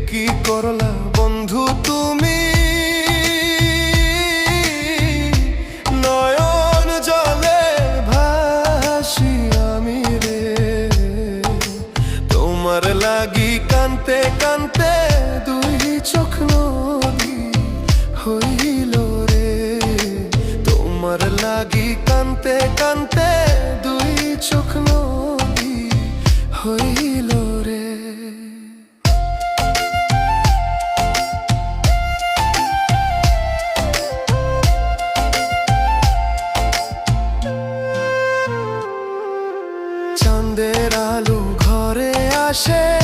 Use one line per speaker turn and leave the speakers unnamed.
কি করলা বন্ধু তুমি, নয়ন জলে ভাসি আমি রে। তোমার লাগি কানতে কানতে দুই চোখ নদী হইল রে। তোমার লাগি কানতে কানতে দুই চোখ নদী হইল রে। চাঁদের আলো ঘরে আসে